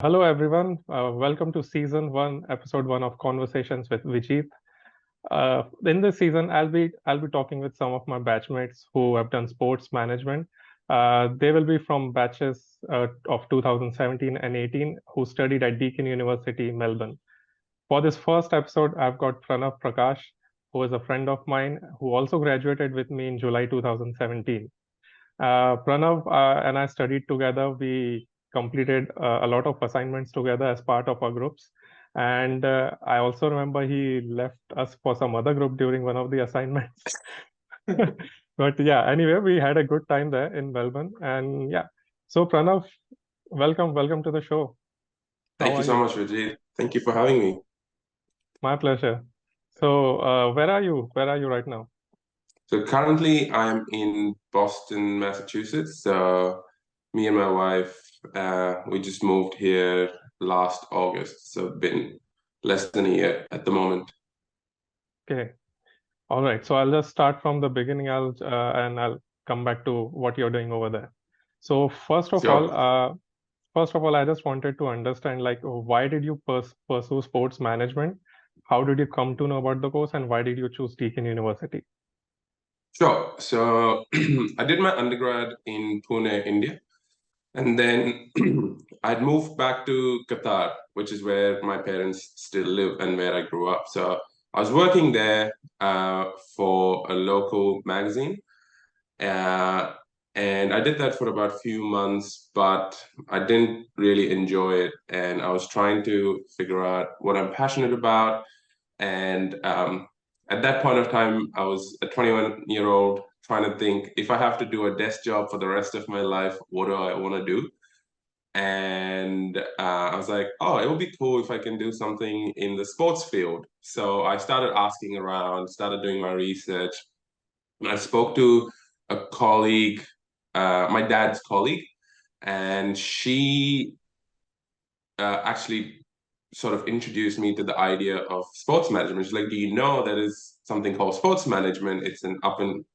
Hello, everyone. Welcome to season one, episode one of Conversations with Vijeet. In this season, I'll be talking with some of my batchmates who have done sports management. They will be from batches of 2017 and 18 who studied at Deakin University, Melbourne. For this first episode, I've got Pranav Prakash, who is a friend of mine who also graduated with me in July 2017. Pranav and I studied together. We completed a lot of assignments together as part of our groups. And I also remember he left us for some other group during one of the assignments. But yeah, anyway, we had a good time there in Melbourne. And yeah, so Pranav, welcome to the show. How Thank you are so you? much, Vijeet. Thank you for having me. My pleasure. So, where are you? Where are you right now? So currently I'm in Boston, Massachusetts. Me and my wife, we just moved here last August, so it's been less than a year at the moment. Okay. All right. So I'll just start from the beginning. I'll come back to what you're doing over there. So Sure. first of all, I just wanted to understand like why did you pursue sports management? How did you come to know about the course, and why did you choose Deakin University? Sure. So I did my undergrad in Pune, India, and then I'd moved back to Qatar, which is where my parents still live and where I grew up. So I was working there for a local magazine. Uh, and I did that for about a few months, but I didn't really enjoy it. And I was trying to figure out what I'm passionate about. And at that point of time, I was a 21-year-old trying to think if I have to do a desk job for the rest of my life, what do I want to do? And I was like, oh, it would be cool if I can do something in the sports field. So I started asking around, started doing my research. And I spoke to a colleague, my dad's colleague, and she actually sort of introduced me to the idea of sports management. She's like, "Do you know there is something called sports management? It's an up and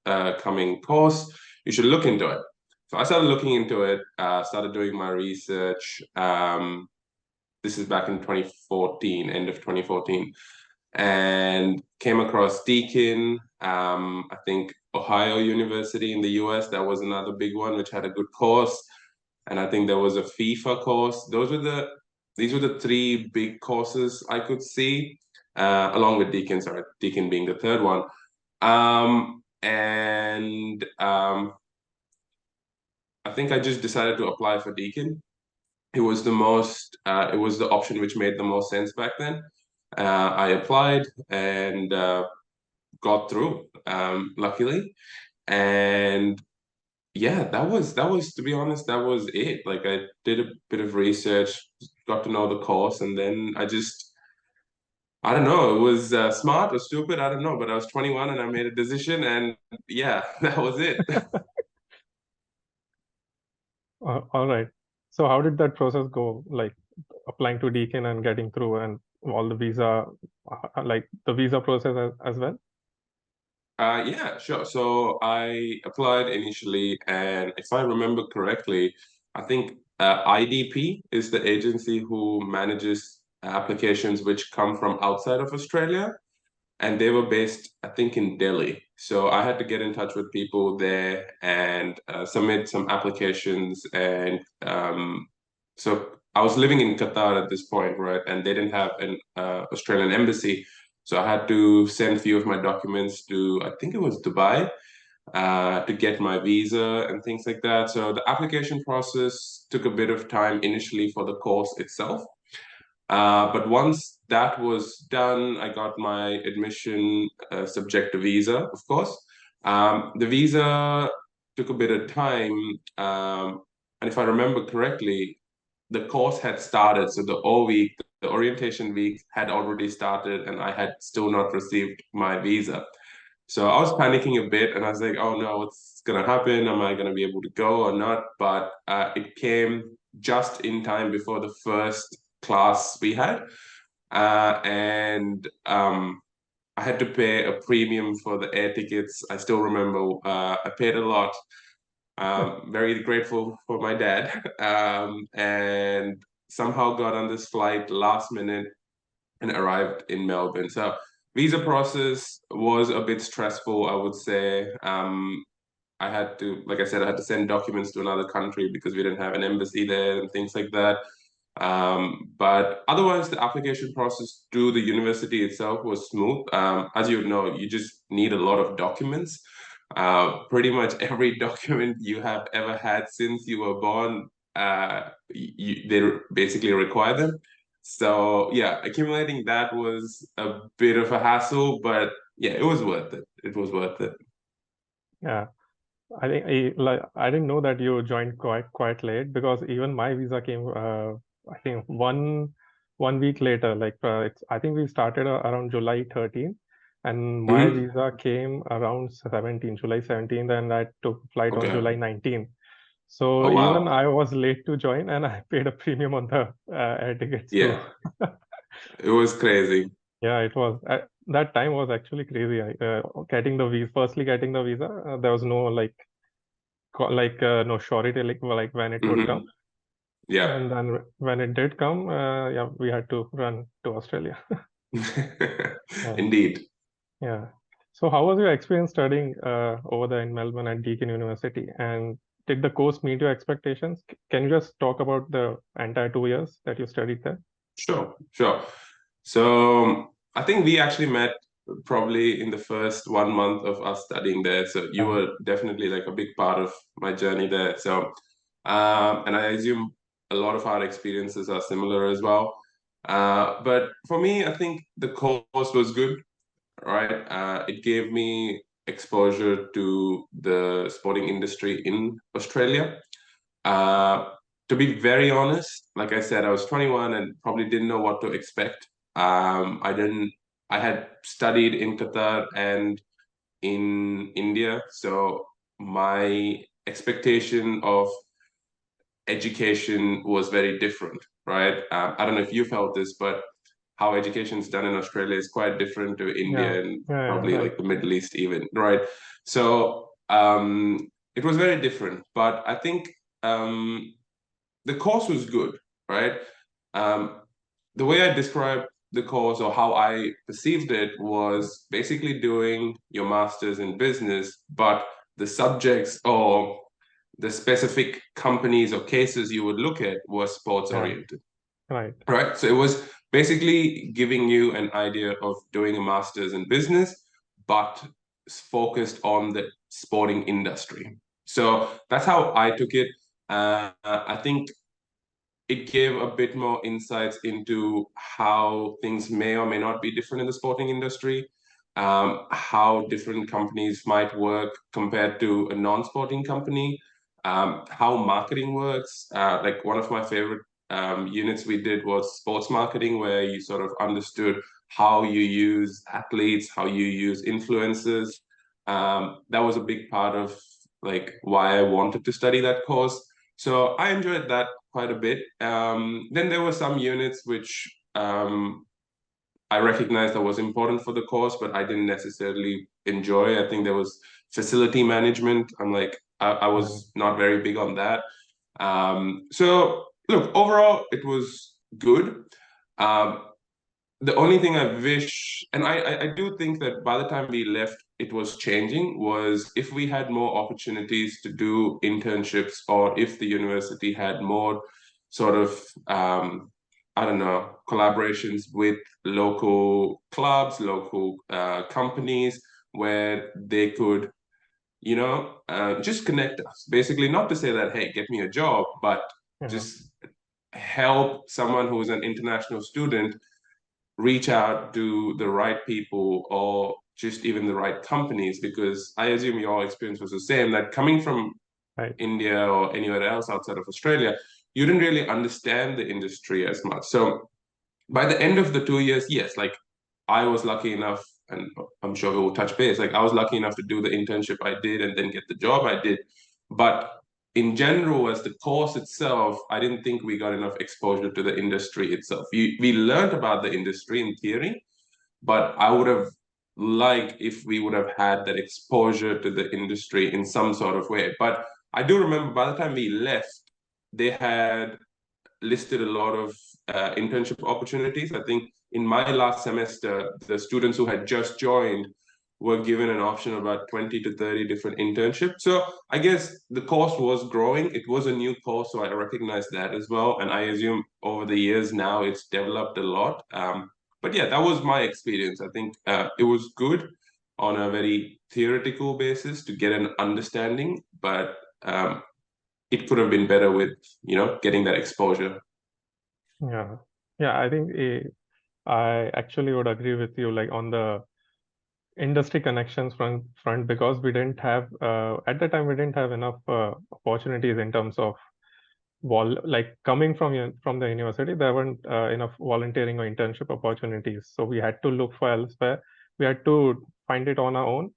coming course. You should look into it." So I started looking into it, started doing my research. This is back in 2014, end of 2014, and came across Deakin. I think Ohio University in the US, that was another big one, which had a good course. And I think there was a FIFA course. These were the three big courses I could see, along with Deakin, sorry, Deakin being the third one. And I think I just decided to apply for Deakin. It was the option which made the most sense back then. I applied and got through, luckily. And yeah, that was to be honest, that was it. Like I did a bit of research, got to know the course, and then I don't know, it was smart or stupid, I don't know, but I was 21 and I made a decision, and yeah, that was it. All right. So how did that process go? Like applying to Deakin and getting through, and all the visa, like the visa process as well? Yeah, sure. So I applied initially, and if I remember correctly, I think IDP is the agency who manages applications which come from outside of Australia, and they were based, I think, in Delhi. So I had to get in touch with people there and submit some applications. And so I was living in Qatar at this point, right? And they didn't have an Australian embassy. So I had to send a few of my documents to, I think it was Dubai, to get my visa and things like that. So the application process took a bit of time initially for the course itself. But once that was done, I got my admission subject to visa, of course. The visa took a bit of time. And if I remember correctly, the course had started. So the O week, the orientation week had already started, and I had still not received my visa. So I was panicking a bit, and I was like, "Oh no, what's gonna happen? Am I gonna be able to go or not?" But it came just in time before the first class we had, and I had to pay a premium for the air tickets. I still remember I paid a lot. Very grateful for my dad, and somehow got on this flight last minute and arrived in Melbourne. So visa process was a bit stressful, I would say. I had to, like I said, I had to send documents to another country because we didn't have an embassy there and things like that. But otherwise, the application process to the university itself was smooth. As you know, you just need a lot of documents. Pretty much every document you have ever had since you were born, they basically require them. So yeah, accumulating that was a bit of a hassle, but yeah, it was worth it. It was worth it. Yeah. I didn't know that you joined quite late, because even my visa came I think one week later. I think we started around July 13th, and my Hmm. visa came around July 17th, and I took flight on Okay. July 19th. So Oh even wow. I was late to join, and I paid a premium on the air tickets too. Yeah, it was crazy. Yeah, it was. That time was actually crazy. Getting the visa, firstly getting the visa, there was no no surety like when it would come. Hmm. Yeah. And then when it did come, yeah, we had to run to Australia. Yeah, Indeed. yeah. So how was your experience studying over there in Melbourne at Deakin University? And did the course meet your expectations? Can you just talk about the entire 2 years that you studied there? Sure, sure. So I think we actually met probably in the first 1 month of us studying there. So you Yeah, were definitely like a big part of my journey there. So, and I assume a lot of our experiences are similar as well. But for me, I think the course was good, right? It gave me exposure to the sporting industry in Australia. Uh, to be very honest, like I said, I was 21 and probably didn't know what to expect. I didn't. I had studied in Qatar and in India, so my expectation of education was very different, right? I don't know if you felt this, but how education is done in Australia is quite different to yeah, India and yeah, yeah, probably right. like the Middle East even, right? So it was very different, but I think the course was good, right? Um, the way I described the course or how I perceived it was basically doing your master's in business, but the subjects or the specific companies or cases you would look at was sports Yeah, oriented, right. right? So it was basically giving you an idea of doing a master's in business, but focused on the sporting industry. So that's how I took it. I think it gave a bit more insights into how things may or may not be different in the sporting industry, how different companies might work compared to a non-sporting company, how marketing works. Like one of my favorite units we did was sports marketing, where you sort of understood how you use athletes, how you use influencers. That was a big part of like why I wanted to study that course. So I enjoyed that quite a bit. Then there were some units which I recognized that was important for the course, but I didn't necessarily enjoy. I think there was facility management. I Yeah, was not very big on that. So look, overall, it was good. Um, the only thing I wish, and I do think that by the time we left, it was changing, was if we had more opportunities to do internships or if the university had more sort of, I don't know, collaborations with local clubs, local companies where they could, just connect us. Basically, not to say that, hey, get me a job, but yeah, just help someone who is an international student reach out to the right people or just even the right companies, because I assume your experience was the same, that coming from right. India or anywhere else outside of Australia, you didn't really understand the industry as much. So by the end of the 2 years, yes, like I was lucky enough, and I'm sure we will touch base. Like I was lucky enough to do the internship I did and then get the job I did. But in general, as the course itself, I didn't think we got enough exposure to the industry itself. We learned about the industry in theory, but I would have liked if we would have had that exposure to the industry in some sort of way. But I do remember by the time we left, they had listed a lot of internship opportunities. I think in my last semester, the students who had just joined were given an option of about 20 to 30 different internships. So I guess the course was growing. It was a new course, so I recognize that as well. And I assume over the years now it's developed a lot. But yeah, that was my experience. I think it was good on a very theoretical basis to get an understanding, but it could have been better with, getting that exposure. Yeah. Yeah, I think I actually would agree with you, like on the industry connections front, because we didn't have at the time we didn't have enough opportunities in terms of like coming from the university. There weren't enough volunteering or internship opportunities, so we had to look for elsewhere. We had to find it on our own,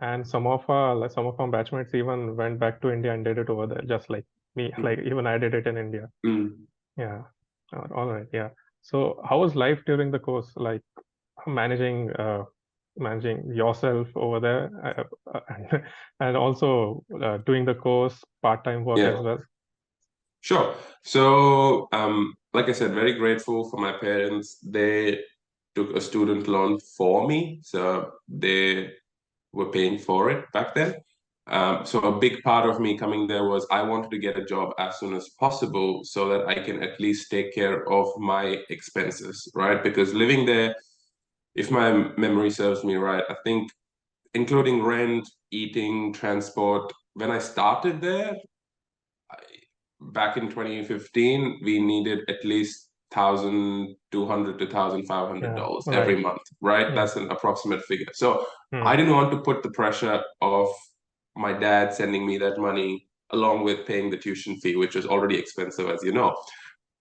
and some of our batchmates even went back to India and did it over there, just like me. Like even I did it in India. Mm. Yeah. All right. Yeah. So how was life during the course? Like managing managing yourself over there, and also doing the course, part-time work Yeah. as well. Sure. So, like I said, very grateful for my parents. They took a student loan for me, so they were paying for it back then. So a big part of me coming there was I wanted to get a job as soon as possible so that I can at least take care of my expenses, right? Because living there, if my memory serves me right, I think including rent, eating, transport, when I started there, back in 2015, we needed at least $1,200 to $1,500 Yeah. every Right. month, right? Yeah. That's an approximate figure. So I Hmm. didn't want to put the pressure of my dad sending me that money along with paying the tuition fee, which was already expensive, as you know.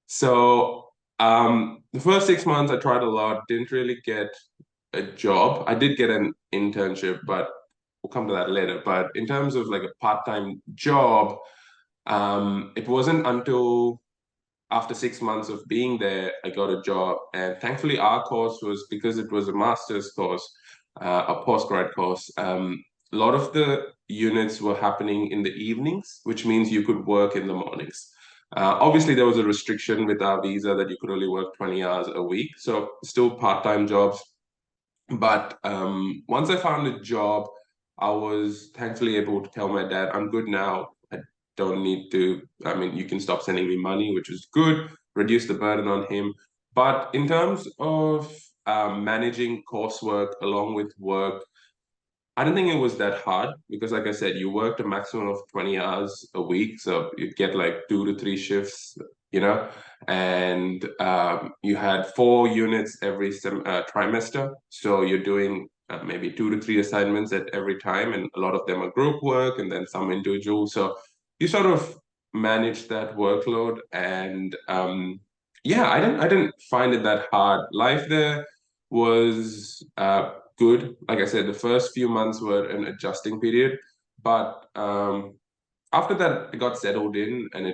So the first 6 months I tried a lot, didn't really get a job. I did get an internship, but we'll come to that later. But in terms of like a part-time job, it wasn't until after 6 months of being there, I got a job. And thankfully, our course was because it was a master's course, a postgrad course. A lot of the units were happening in the evenings, which means you could work in the mornings. Obviously, there was a restriction with our visa that you could only work 20 hours a week. So, still part time jobs. But once I found a job, I was thankfully able to tell my dad, I'm good now. I don't need to, I mean, you can stop sending me money, which is good, reduce the burden on him. But in terms of managing coursework along with work, I don't think it was that hard because, like I said, you worked a maximum of 20 hours a week. So you'd get like 2 to 3 shifts, and you had 4 units every trimester. So you're doing maybe 2 to 3 assignments at every time, and a lot of them are group work and then some individual. So you sort of manage that workload. And yeah, I didn't find it that hard. Life there was good. Like I said, the first few months were an adjusting period, but after that, I got settled in, and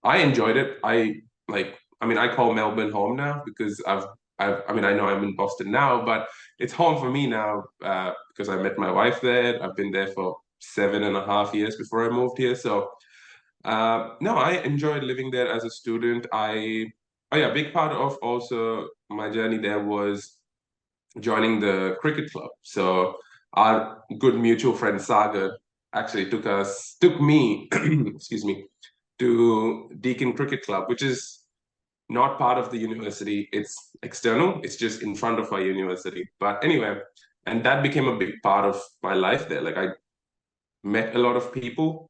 I enjoyed it. I mean, I call Melbourne home now because I mean, I know I'm in Boston now, but it's home for me now because I met my wife there. I've been there for 7.5 years before I moved here, so no, I enjoyed living there as a student. Oh yeah, a big part of also my journey there was joining the cricket club. So our good mutual friend Sagar actually took me, excuse me, to Deakin Cricket Club, which is not part of the university. It's external. It's just in front of our university. But anyway, and that became a big part of my life there. Like I met a lot of people,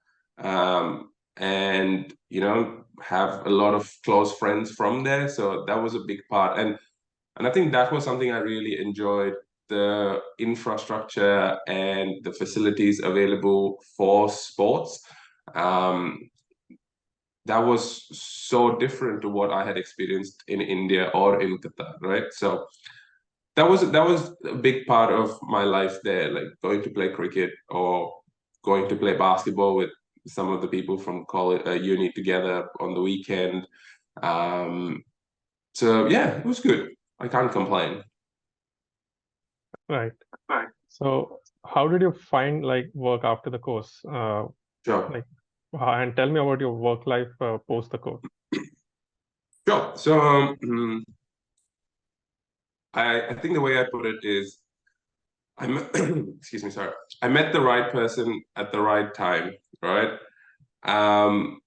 and have a lot of close friends from there. So that was a big part. And I think that was something I really enjoyed, the infrastructure and the facilities available for sports. Um, that was so different to what I had experienced in India or in Qatar, right? So that was a big part of my life there, like going to play cricket or going to play basketball with some of the people from college, uni together on the weekend. Um, so yeah, it was good. I can't complain. Right. Right. So how did you find like work after the course? Sure. Like, and tell me about your work life post the course. Sure. So I think the way I put it is I'm excuse me, sorry. I met the right person at the right time, right? Um,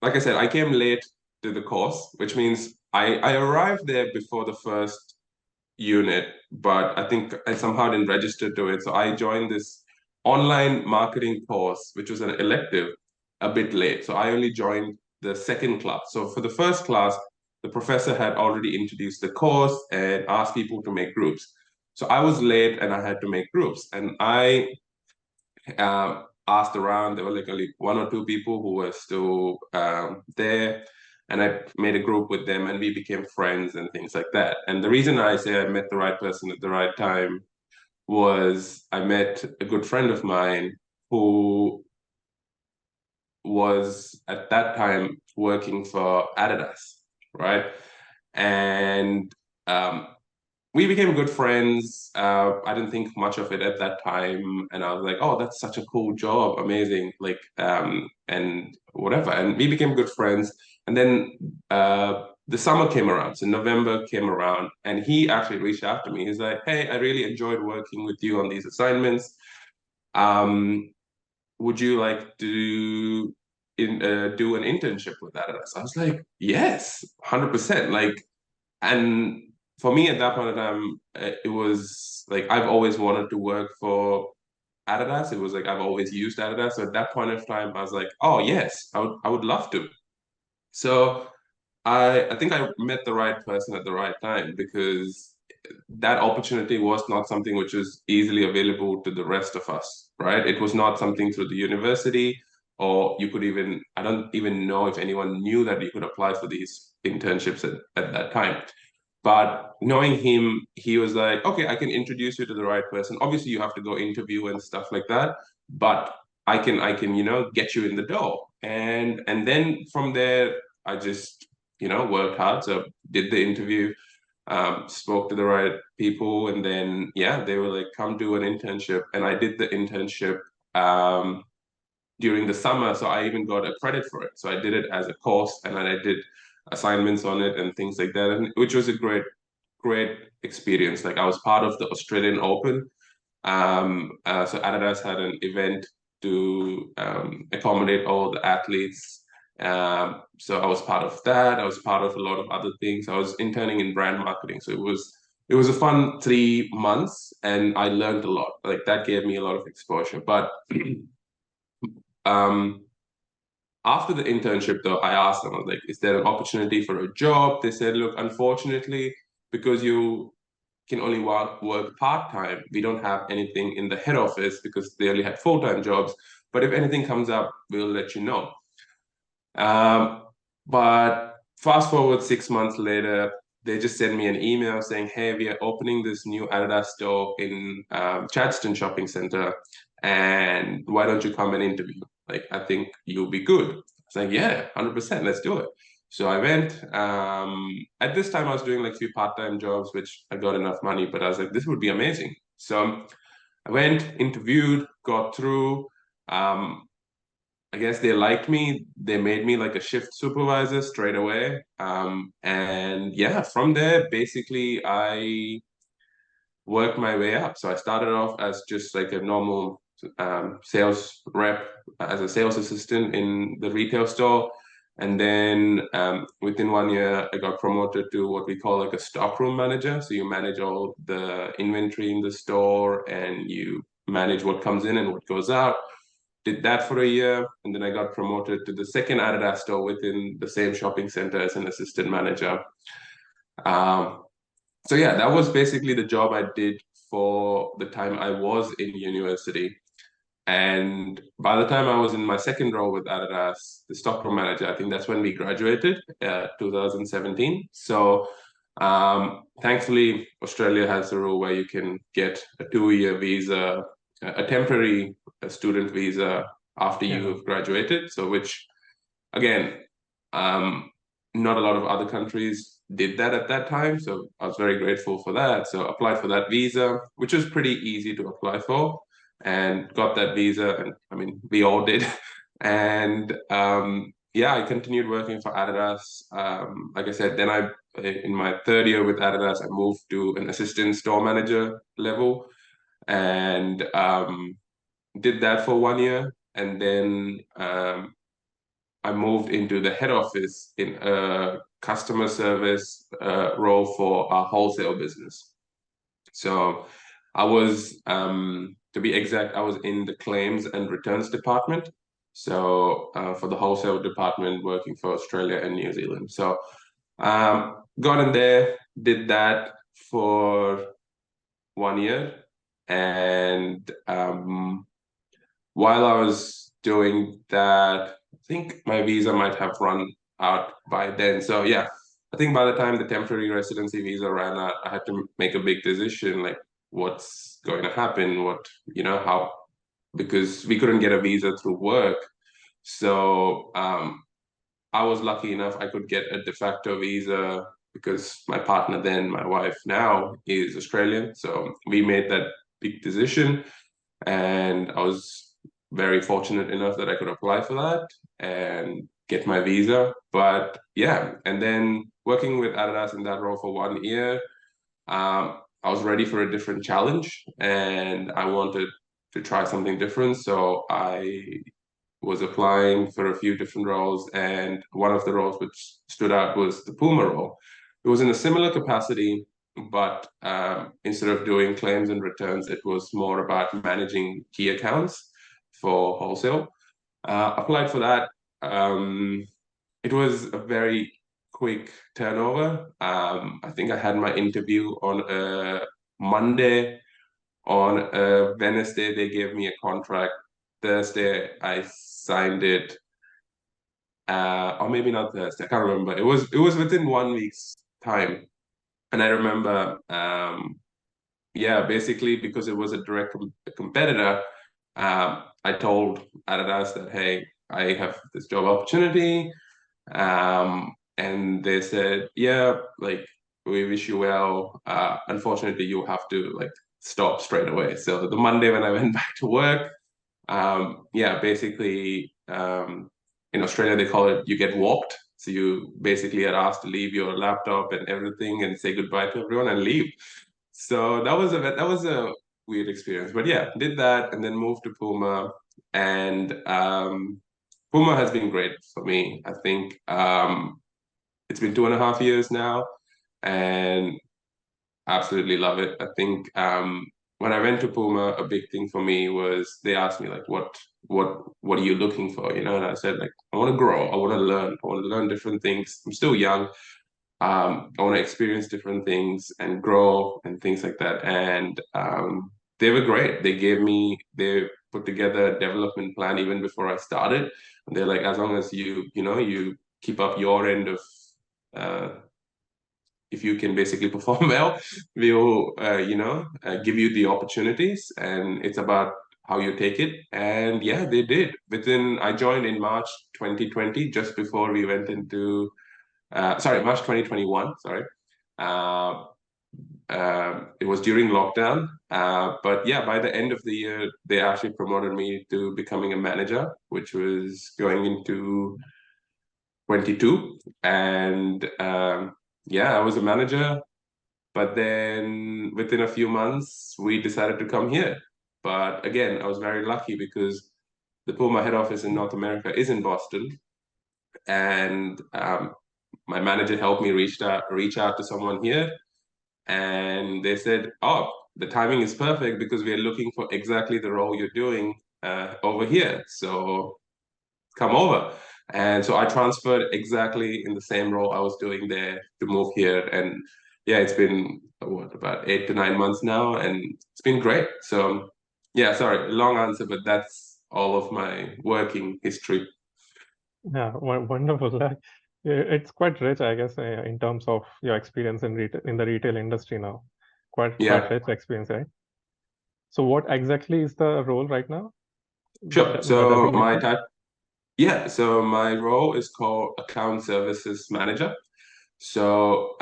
like I said, I came late to the course, which means I arrived there before the first unit, but I think I somehow didn't register to it. So I joined this online marketing course, which was an elective, a bit late. So I only joined the second class. So for the first class, the professor had already introduced the course and asked people to make groups. So I was late and I had to make groups. And I asked around. There were like only one or two people who were still there. And I made a group with them and we became friends and things like that. And the reason I say I met the right person at the right time was I met a good friend of mine who was at that time working for Adidas, right? And um, we became good friends. I didn't think much of it at that time, and I was like, "Oh, that's such a cool job, amazing!" Like, and whatever. And we became good friends. And then the summer came around, so November came around, and he actually reached out to me. He's like, "Hey, I really enjoyed working with you on these assignments. Um, would you like to do an internship with that?" And I was like, "Yes, 100%." Like, and for me at that point in time, it was like I've always wanted to work for Adidas. It was like I've always used Adidas. So at that point of time, I was like, oh yes, I would love to. So I think I met the right person at the right time because that opportunity was not something which was easily available to the rest of us, right? It was not something through the university, or you could even, I don't even know if anyone knew that you could apply for these internships at that time. But knowing him, he was like, okay, I can introduce you to the right person. Obviously, you have to go interview and stuff like that, but I can, get you in the door. And then from there, I just, worked hard. So did the interview, spoke to the right people, and then yeah, they were like, come do an internship. And I did the internship during the summer, so I even got a credit for it. So I did it as a course, and then I did assignments on it and things like that, and which was a great experience. Like I was part of the Australian Open. So Adidas had an event to accommodate all the athletes. So I was part of that. I was part of a lot of other things. I was interning in brand marketing, so it was a fun 3 months, and I learned a lot. Like that gave me a lot of exposure. But um, after the internship, though, I asked them, I was like, is there an opportunity for a job? They said, look, unfortunately, because you can only work part-time, we don't have anything in the head office because they only had full-time jobs. But if anything comes up, we'll let you know. But fast forward 6 months later, they just sent me an email saying, hey, we are opening this new Adidas store in Chadstone Shopping Center. And why don't you come and interview? Like, I think you'll be good. It's like, yeah, 100%, let's do it. So I went. At this time, I was doing like a few part-time jobs, which I got enough money, but I was like, this would be amazing. So I went, interviewed, got through. Um, I guess they liked me. They made me like a shift supervisor straight away. And yeah, from there, basically, I worked my way up. So I started off as just like a normal sales rep, as a sales assistant in the retail store. And then within 1 year, I got promoted to what we call like a stockroom manager. So you manage all the inventory in the store and you manage what comes in and what goes out. Did that for a year, and then I got promoted to the second Adidas store within the same shopping center as an assistant manager. Um, so yeah, that was basically the job I did for the time I was in university. And by the time I was in my second role with Adidas, the stockroom manager, I think that's when we graduated, 2017. So thankfully, Australia has a rule where you can get a 2 year visa, a temporary student visa after Yeah. you've graduated. So which, again, um, not a lot of other countries did that at that time. So I was very grateful for that. So applied for that visa, which was pretty easy to apply for, and got that visa. And I mean, we all did. And yeah, I continued working for Adidas. Like I said, then in my third year with Adidas, I moved to an assistant store manager level and did that for 1 year. And then I moved into the head office in a customer service role for our wholesale business. So I was, to be exact, I was in the claims and returns department. So for the wholesale department, working for Australia and New Zealand. So got in there, did that for 1 year, and while I was doing that, I think my visa might have run out by then. So yeah, I think by the time the temporary residency visa ran out, I had to make a big decision, like what's going to happen, how, because we couldn't get a visa through work. So I was lucky enough I could get a de facto visa because my partner then, my wife now, is Australian. So we made that big decision, and I was very fortunate enough that I could apply for that and get my visa. But yeah, and then working with Adidas in that role for 1 year, I was ready for a different challenge and I wanted to try something different. So I was applying for a few different roles, and one of the roles which stood out was the Puma role. It was in a similar capacity, but instead of doing claims and returns, it was more about managing key accounts for wholesale. Applied for that. It was a very quick turnover. I think I had my interview on a Monday. On a Wednesday, they gave me a contract. Thursday, I signed it. Or maybe not Thursday. I can't remember. It was within 1 week's time, and I remember, yeah, basically because it was a direct competitor, I told Adidas that hey, I have this job opportunity, and they said, yeah, like we wish you well. Unfortunately, you have to like stop straight away. So the Monday when I went back to work, yeah, basically, in Australia they call it you get walked. So you basically are asked to leave your laptop and everything and say goodbye to everyone and leave. So that was a weird experience. But yeah, did that and then moved to Puma, and Puma has been great for me. I think it's been 2.5 years now, and absolutely love it. I think when I went to Puma, a big thing for me was they asked me like, what are you looking for? And I said like, I want to grow, I want to learn, I want to learn different things. I'm still young. I want to experience different things and grow and things like that. And they were great. They put together a development plan even before I started. And they're like, as long as you keep up your end of uh, if you can basically perform well, we'll give you the opportunities, and it's about how you take it. And yeah, they did. I joined in March 2020, just before we went into March 2021. Sorry. Uh, it was during lockdown, but yeah, by the end of the year, they actually promoted me to becoming a manager, which was going into 22, and yeah, I was a manager. But then within a few months, we decided to come here. But again, I was very lucky because the Puma head office in North America is in Boston, and my manager helped me reach out to someone here, and they said, "Oh, the timing is perfect because we are looking for exactly the role you're doing over here. So come over." And so I transferred exactly in the same role I was doing there to move here. And yeah, it's been about 8 to 9 months now, and it's been great. So yeah, sorry, long answer, but that's all of my working history. Yeah, wonderful. It's quite rich, I guess, in terms of your experience in the retail industry now. Quite Yeah, rich experience, right? So what exactly is the role right now? sure. The designation? So my role is called Account Services Manager. So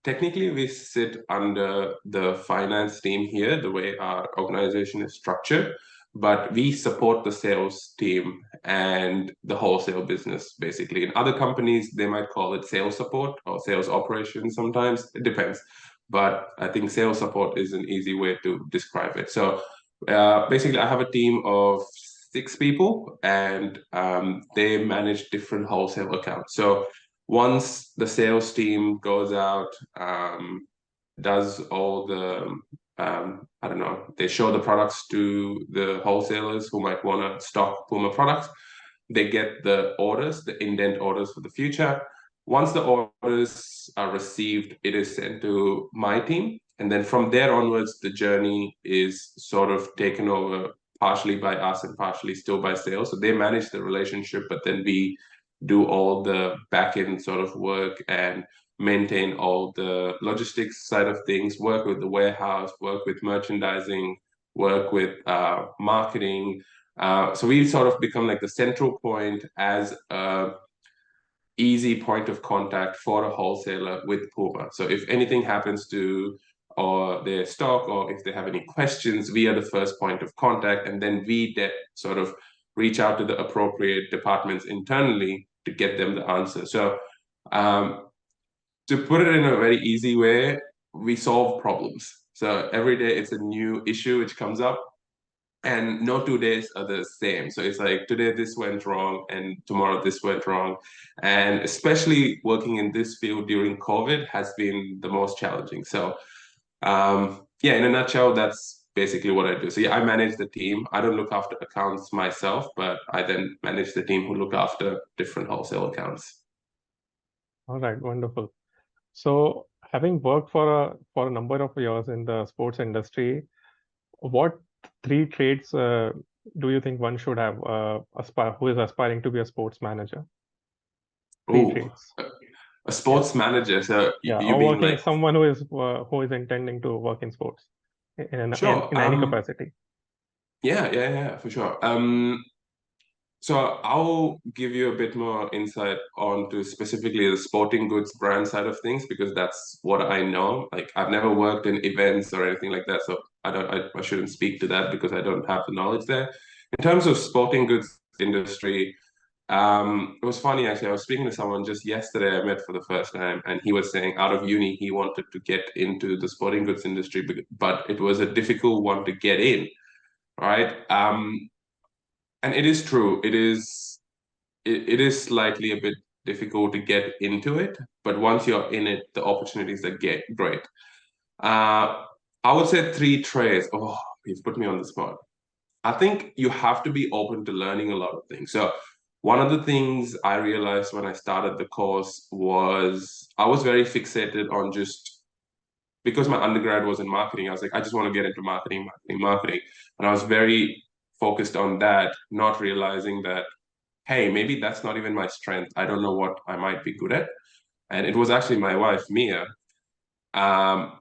technically, we sit under the finance team here, the way our organization is structured. but we support the sales team and the wholesale business basically. In other companies, they might call it sales support or sales operations sometimes. It depends. But I think sales support is an easy way to describe it. So basically, I have a team of 6 people, and they manage different wholesale accounts. So once the sales team goes out, does all the I don't know, they show the products to the wholesalers who might want to stock Puma products. They get the orders, the indent orders for the future. Once the orders are received, it is sent to my team. And then from there onwards, the journey is sort of taken over partially by us and partially still by sales. So they manage the relationship, but then we do all the back end sort of work and maintain all the logistics side of things, work with the warehouse, work with merchandising, work with marketing. So we sort of become like the central point as a easy point of contact for a wholesaler with Puma. So if anything happens to or their stock, or if they have any questions, we are the first point of contact, and then we sort of reach out to the appropriate departments internally to get them the answer. So to put it in a very easy way, we solve problems. So every day it's a new issue which comes up, and no 2 days are the same. So it's like today this went wrong and tomorrow this went wrong. And especially working in this field during COVID has been the most challenging. So yeah, in a nutshell, that's basically what I do. So yeah, I manage the team. I don't look after accounts myself, but I then manage the team who look after different wholesale accounts. All right, wonderful. So, having worked for a number of years in the sports industry, what three traits do you think one should have who is aspiring to be a sports manager? Three Oh, traits. a Yeah, sports manager. So yeah, you or being working like, someone who is intending to work in sports sure. in any capacity. Yeah, for sure. So I'll give you a bit more insight onto specifically the sporting goods brand side of things because that's what I know. Like I've never worked in events or anything like that, so I shouldn't speak to that because I don't have the knowledge there. In terms of sporting goods industry, it was funny actually. I was speaking to someone just yesterday I met for the first time, and he was saying out of uni he wanted to get into the sporting goods industry, but it was a difficult one to get in, right? And it is true. It is slightly a bit difficult to get into it, but once you're in it, the opportunities are get great. Uh, I would say three traits. Oh, you've put me on the spot. I think you have to be open to learning a lot of things. So one of the things I realized when I started the course was I was very fixated on just because my undergrad was in marketing. I was like, I just want to get into marketing. And I was very focused on that, not realizing that hey, maybe that's not even my strength. I don't know what I might be good at. And it was actually my wife, Mia, um,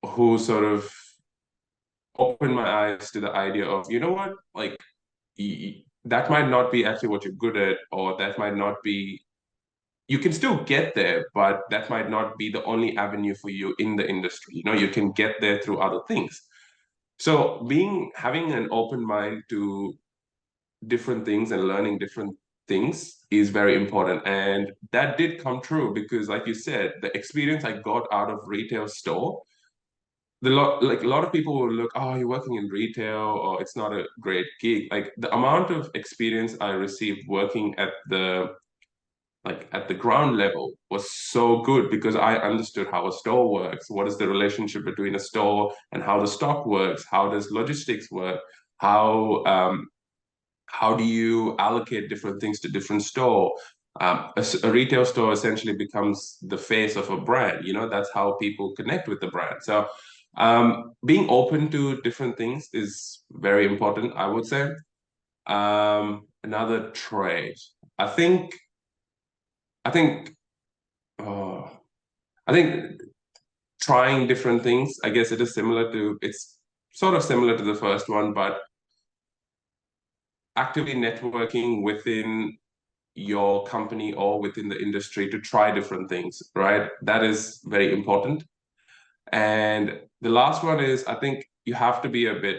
who sort of opened my eyes to the idea of, you know what, like that might not be actually what you're good at, or that might not be, you can still get there, but that might not be the only avenue for you in the industry. You know, you can get there through other things. So having an open mind to different things and learning different things is very important. And that did come true because, like you said, the experience I got out of retail store, like a lot of people will look, oh, you're working in retail, or it's not a great gig. Like the amount of experience I received working at the ground level was so good because I understood how a store works. What is the relationship between a store and how the stock works? How does logistics work? How do you allocate different things to different store? A retail store essentially becomes the face of a brand. You know, that's how people connect with the brand. So being open to different things is very important, I would say. Another trait. I think, I think, uh, I think trying different things, I guess it's sort of similar to the first one, but actively networking within your company or within the industry to try different things, right? That is very important. And the last one is I think you have to be a bit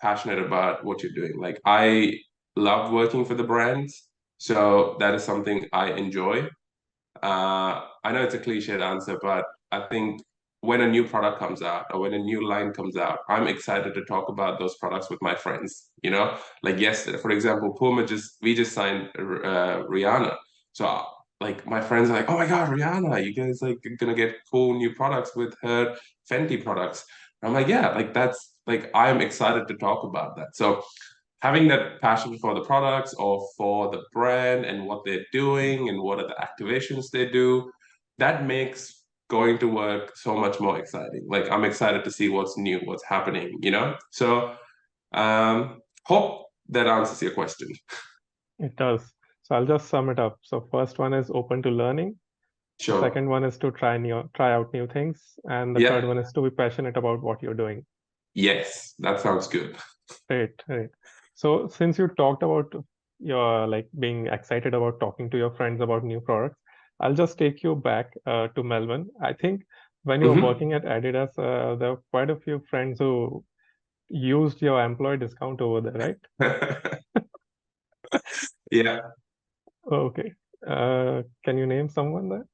passionate about what you're doing. Like I love working for the brands, so that is something I enjoy. I know it's a cliched answer, but I think when a new product comes out or when a new line comes out, I'm excited to talk about those products with my friends. You know, like yesterday, for example, Puma we just signed Rihanna. So like my friends are like, oh my God, Rihanna, you guys like gonna get cool new products with her Fenty products. I'm like, yeah, like that's like I'm excited to talk about that. So having that passion for the products or for the brand and what they're doing and what are the activations they do, that makes going to work so much more exciting. Like I'm excited to see what's new, what's happening, you know? So hope that answers your question. It does. So I'll just sum it up. So first one is open to learning. Sure. Second one is to try out new things, and the third Yeah. one is to be passionate about what you're doing. Yes, that sounds good. Great, great. So since you talked about your like being excited about talking to your friends about new products, I'll just take you back to Melbourne. I think when you were Hmm. working at Adidas, there were quite a few friends who used your employee discount over there, right? Yeah. Okay. Can you name someone there?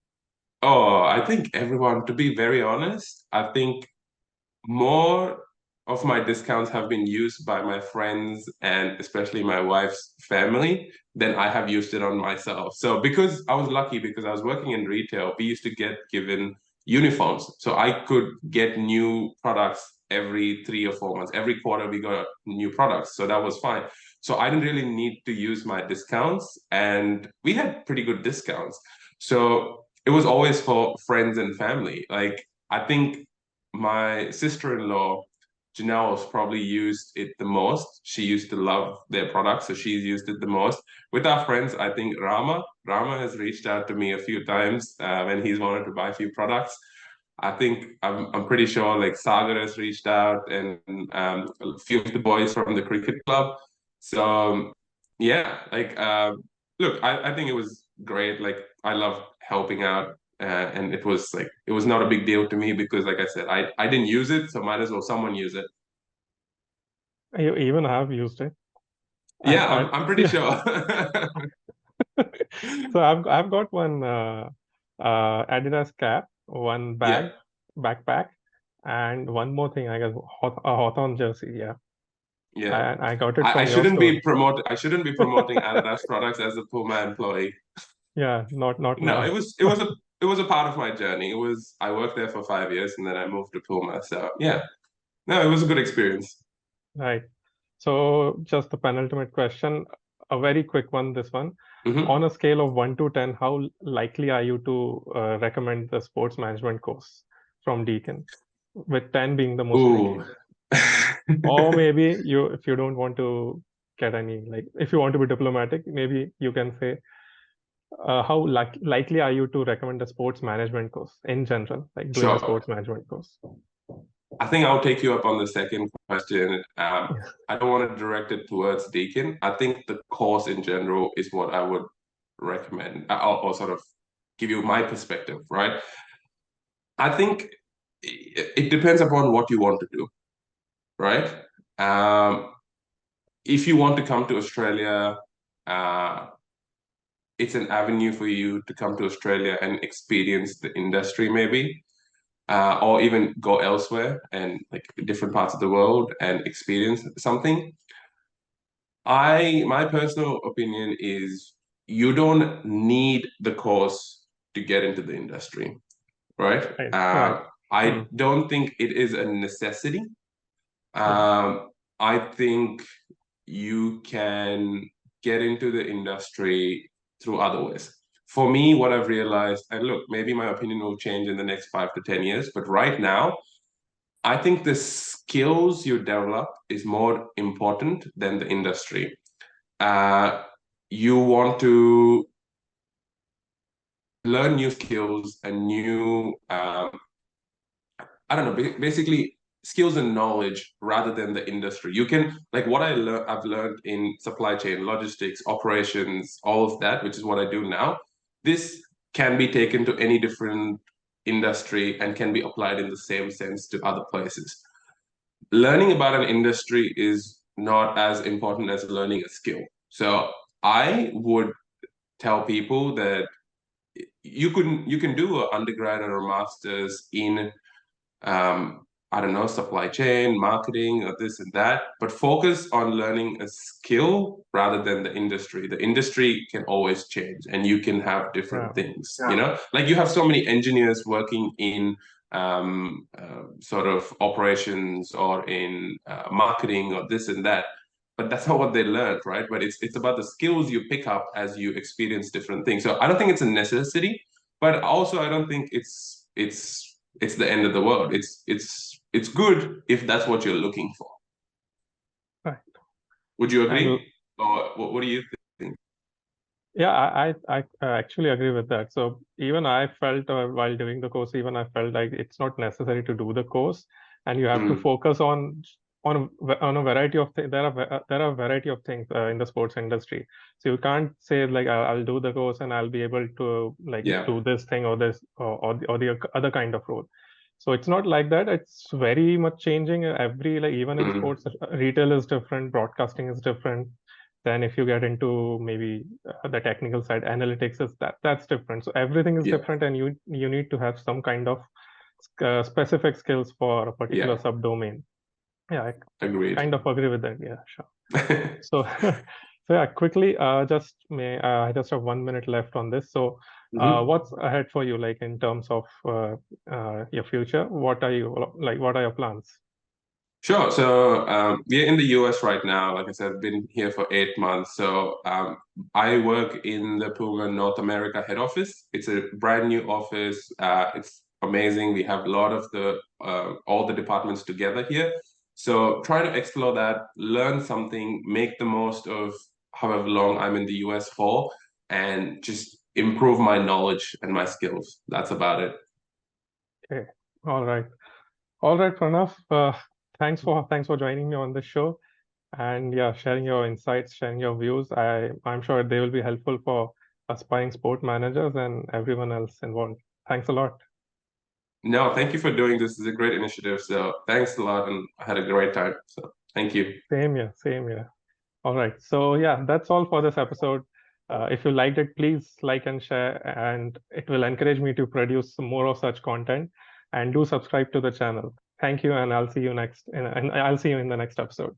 Oh, I think everyone, to be very honest, I think more of my discounts have been used by my friends and especially my wife's family than I have used it on myself. So because I was lucky because I was working in retail, we used to get given uniforms. So I could get new products every 3 or 4 months. Every quarter we got new products. So that was fine. So I didn't really need to use my discounts and we had pretty good discounts. So it was always for friends and family. Like I think my sister-in-law, Janelle's probably used it the most. She used to love their products, so she's used it the most. With our friends, I think Rama has reached out to me a few times when he's wanted to buy a few products. I think I'm pretty sure like Sagar has reached out and a few of the boys from the cricket club. So yeah, like look, I think it was great. Like I love helping out and it was not a big deal to me because like I said I didn't use it, so might as well someone use it. You even have used it. Yeah, I I'm pretty yeah. sure. So I've got one Adidas cap, one Yeah, backpack, and one more thing, I guess, a Hawthorn jersey. Yeah, yeah. and I got it I from your store. shouldn't be promoting Adidas products as a Puma employee. Yeah, not No, now. it was a part of my journey. It was I worked there for 5 years and then I moved to Puma. So yeah, no, it was a good experience. Right. So just the penultimate question, a very quick one, this one. On Hmm. a scale of 1 to 10, how likely are you to recommend the sports management course from Deakin, with 10 being the most Ooh. likely? Or maybe if you don't want to get any, like, if you want to be diplomatic, maybe you can say, how likely are you to recommend a sports management course in general, like doing a Sure. sports management course? I think I'll take you up on the second question. I don't want to direct it towards Deakin. I think the course in general is what I would recommend, or sort of give you my perspective, right? I think it depends upon what you want to do, right? Um, if you want to come to Australia, uh, it's an avenue for you to come to Australia and experience the industry, maybe. Or even go elsewhere and like different parts of the world and experience something. My personal opinion is you don't need the course to get into the industry, right? Right, right. Hmm. I don't think it is a necessity. Yeah. I think you can get into the industry through other ways. For me, what I've realized, and look, maybe my opinion will change in the next 5 to 10 years, but right now, I think the skills you develop is more important than the industry. Uh, you want to learn new skills and new, I don't know, basically skills and knowledge rather than the industry. You can, like what I've learned in supply chain, logistics, operations, all of that, which is what I do now. This can be taken to any different industry and can be applied in the same sense to other places. Learning about an industry is not as important as learning a skill. So I would tell people that you can do an undergrad or a master's in I don't know, supply chain, marketing, or this and that, but focus on learning a skill rather than the industry. The industry can always change and you can have different things, you know? Like you have so many engineers working in sort of operations or in marketing or this and that. But that's not what they learned, right? But it's about the skills you pick up as you experience different things. So I don't think it's a necessity, but also I don't think it's the end of the world. It's good if that's what you're looking for. Right. Would you And agree? Or what do you think? yeah, I actually agree with that. So even I felt while doing the course, even I felt like it's not necessary to do the course, and you have to Mm, focus on a variety of things. There are a variety of things in the sports industry. So you can't say like I'll do the course and I'll be able to like yeah. do this thing or this or the other kind of role. So it's not like that. It's very much changing every like even in Mm, sports, retail is different, broadcasting is different. Then if you get into maybe the technical side, analytics is that's different. So everything is yeah. different, and you need to have some kind of specific skills for a particular Yeah. subdomain. Yeah, I Agreed. kind of agree with that. Yeah, sure. So, so yeah, quickly, I just have 1 minute left on this. So, Mhm. what's ahead for you, like in terms of your future? What are you like? What are your plans? Sure. So we're in the US right now. Like I said, I've been here for 8 months. So I work in the Puma North America head office. It's a brand new office. It's amazing. We have a lot of the all the departments together here. So try to explore that, learn something, make the most of however long I'm in the US for, and just improve my knowledge and my skills. That's about it. Okay, all right, Pranav. Thanks for joining me on the show, and yeah, sharing your insights, sharing your views. I'm sure they will be helpful for aspiring sport managers and everyone else involved. Thanks a lot. No, thank you for doing this. It's a great initiative. So thanks a lot, and I had a great time. So thank you. Same here, same here. All right. So yeah, that's all for this episode. If you liked it, please like and share, and it will encourage me to produce some more of such content. And do subscribe to the channel. Thank you, and I'll see you next. And I'll see you in the next episode.